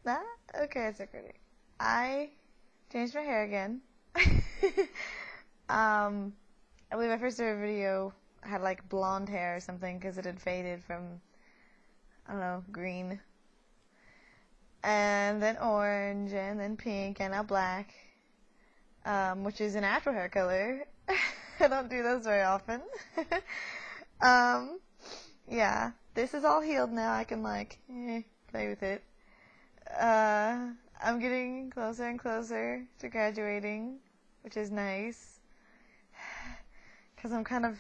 That? Okay, it's recording. I changed my hair again. I believe my first ever video had like blonde hair or something because it had faded from, I don't know, green. And then orange, and then pink, and now black, which is a natural hair color. I don't do those very often. um, yeah, this is all healed now. I can like play with it. I'm getting closer and closer to graduating, which is nice. Because I'm kind of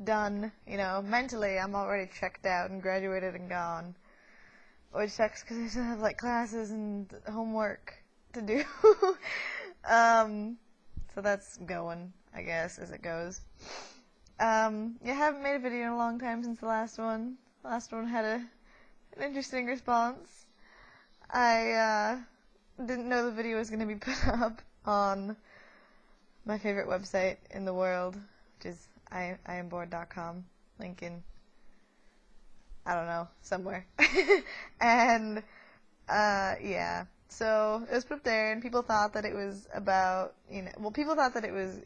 done, mentally I'm already checked out and graduated and gone. Which sucks because I still have like classes and homework to do. So that's going, I guess, as it goes. I haven't made a video in a long time since the last one. The last one had an interesting response. I didn't know the video was going to be put up on my favorite website in the world, which is iambored.com. Link in, I don't know, somewhere. And, yeah. So it was put up there, and people thought that it was about, people thought that it was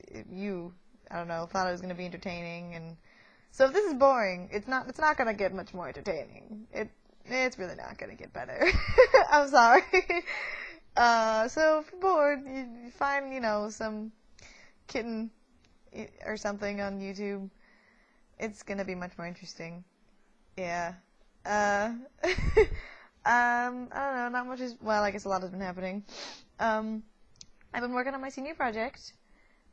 I don't know, thought it was going to be entertaining. And so if this is boring, it's not going to get much more entertaining. It's really not going to get better. I'm sorry. So if you're bored, you find, some kitten or something on YouTube. It's going to be much more interesting. Yeah. I don't know, not much I guess a lot has been happening. I've been working on my senior project.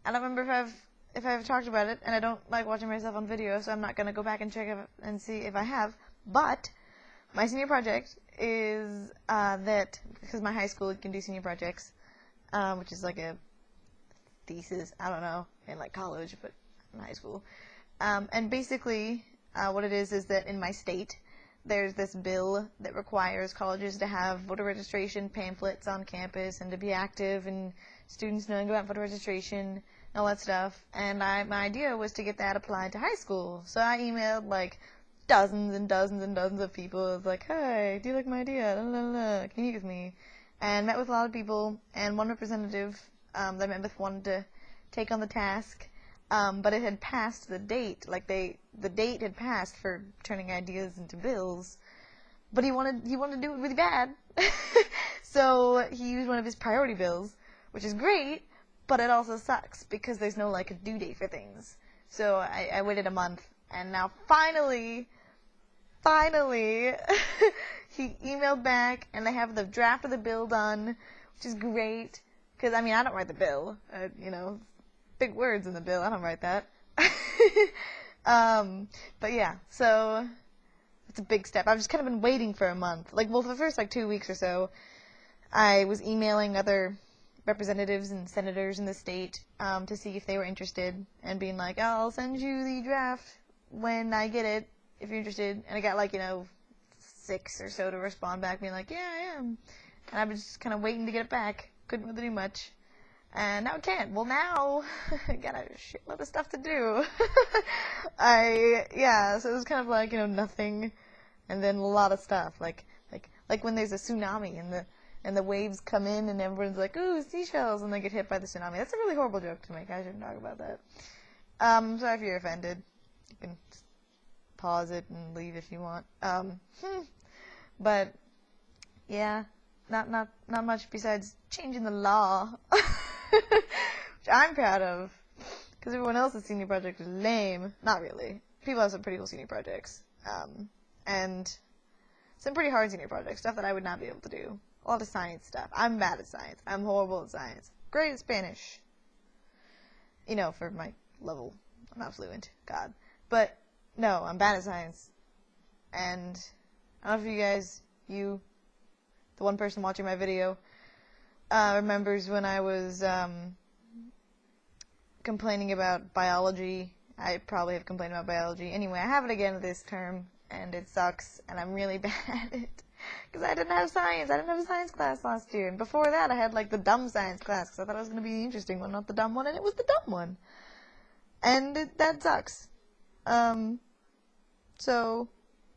I don't remember if I've talked about it, and I don't like watching myself on video, so I'm not going to go back and check and see if I have. But my senior project is that, because my high school can do senior projects, which is like a thesis, I don't know, in like college, but in high school. And basically, what it is that in my state, there's this bill that requires colleges to have voter registration pamphlets on campus and to be active and students knowing about voter registration and all that stuff. And my idea was to get that applied to high school. So I emailed like dozens and dozens and dozens of people. I was like, hey, do you like my idea? La, la, la. Can you meet with me? And met with a lot of people. And one representative that I met with wanted to take on the task. But it had passed the date. Like the date had passed for turning ideas into bills. But he wanted to do it really bad. So he used one of his priority bills, which is great, but it also sucks because there's no like a due date for things. So I waited a month, and now finally, he emailed back, and they have the draft of the bill done, which is great. Because I don't write the bill, big words in the bill. I don't write that. But yeah, so it's a big step. I've just kind of been waiting for a month. For the first 2 weeks or so, I was emailing other representatives and senators in the state to see if they were interested, and being like, oh, I'll send you the draft when I get it, if you're interested. And I got 6 or so to respond back, being like, yeah, I am. And I was just kind of waiting to get it back. Couldn't really do much. And now I can't. Well, now I got a shitload of stuff to do. So it was kind of nothing, and then a lot of stuff. Like when there's a tsunami and the waves come in and everyone's like, ooh, seashells, and they get hit by the tsunami. That's a really horrible joke to make. I shouldn't talk about that. Sorry if you're offended. You can just pause it and leave if you want. But yeah, not much besides changing the law. Which I'm proud of, because everyone else's senior project is lame. Not really. People have some pretty cool senior projects, and some pretty hard senior projects, stuff that I would not be able to do. A lot of science stuff. I'm bad at science. I'm horrible at science. Great at Spanish. For my level. I'm not fluent. God. But, no, I'm bad at science. And I don't know if you guys, the one person watching my video, remembers when I was complaining about biology. I probably have complained about biology. Anyway, I have it again this term, and it sucks, and I'm really bad at it. Because I didn't have science. I didn't have a science class last year. And before that, I had the dumb science class, because I thought it was going to be the interesting one, not the dumb one, and it was the dumb one. And that sucks. So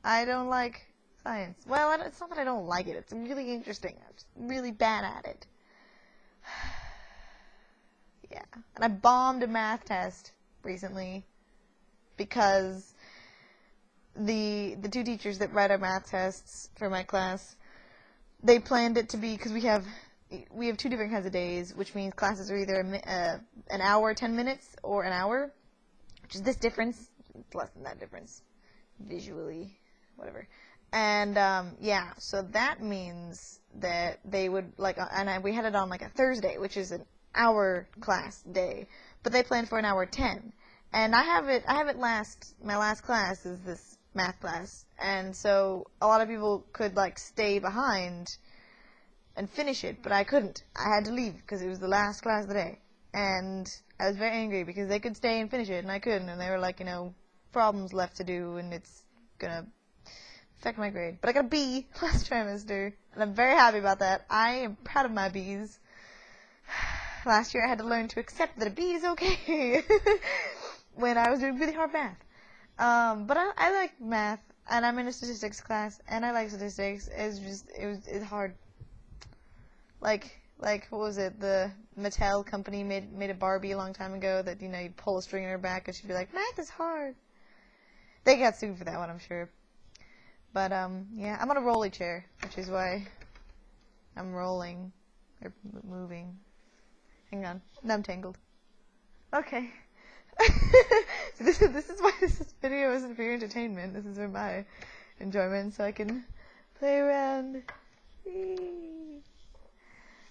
I don't like Science. Well, it's not that I don't like it. It's really interesting. I'm just really bad at it. Yeah. And I bombed a math test recently because the two teachers that write our math tests for my class, they planned it to be, because we have two different kinds of days, which means classes are either an hour, 10 minutes, or an hour, which is this difference. It's less than that difference visually, whatever. And yeah, so that means that they would we had it on like a Thursday, which is an hour class day, but they planned for an hour 10. And I have it my last class is this math class, and so a lot of people could like stay behind and finish it, but I couldn't. I had to leave because it was the last class of the day, and I was very angry because they could stay and finish it and I couldn't, and they were like, problems left to do, and it's gonna affect my grade. But I got a B last trimester, and I'm very happy about that. I am proud of my B's. Last year I had to learn to accept that a B is okay when I was doing really hard math. But I like math, and I'm in a statistics class, and I like statistics. It's hard. Like what was it? The Mattel company made a Barbie a long time ago that you'd pull a string in her back and she'd be like, math is hard. They got sued for that one, I'm sure. But yeah, I'm on a rolly chair, which is why I'm rolling or moving. Hang on, now I'm tangled. Okay. So this is why this video isn't for your entertainment. This is for my enjoyment, so I can play around.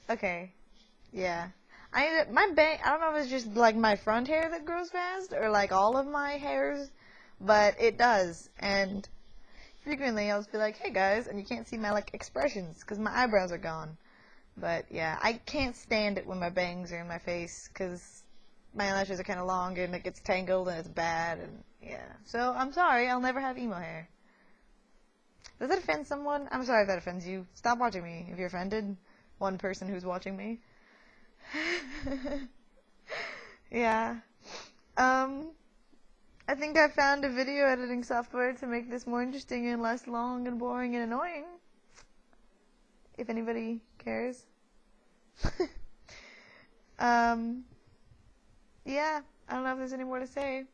Okay. Yeah. I don't know if it's just like my front hair that grows fast or like all of my hairs, but it does. And frequently I'll just be like, "Hey guys," and you can't see my like expressions because my eyebrows are gone. But yeah, I can't stand it when my bangs are in my face because my eyelashes are kind of long and it gets tangled and it's bad, and yeah. So I'm sorry, I'll never have emo hair. Does that offend someone? I'm sorry if that offends you. Stop watching me if you're offended. One person who's watching me. Yeah. I think I found a video editing software to make this more interesting and less long and boring and annoying. If anybody cares. Yeah, I don't know if there's any more to say.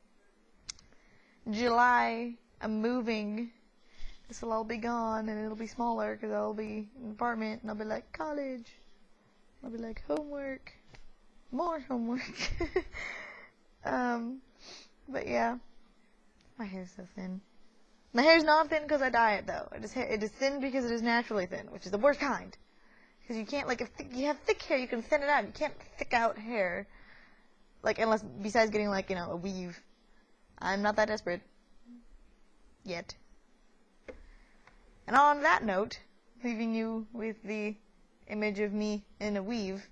July, I'm moving. This will all be gone, and it'll be smaller because I'll be in an apartment, and I'll be like, college. I'll be like, homework. More homework. But yeah. My hair's so thin. My hair's not thin because I dye it, though. It is thin because it is naturally thin, which is the worst kind. Because you can't, if you have thick hair, you can thin it out. You can't thick out hair. Unless, besides getting, a weave. I'm not that desperate. Yet. And on that note, leaving you with the image of me in a weave,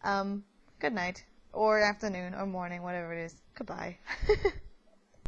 good night, or afternoon, or morning, whatever it is. Goodbye.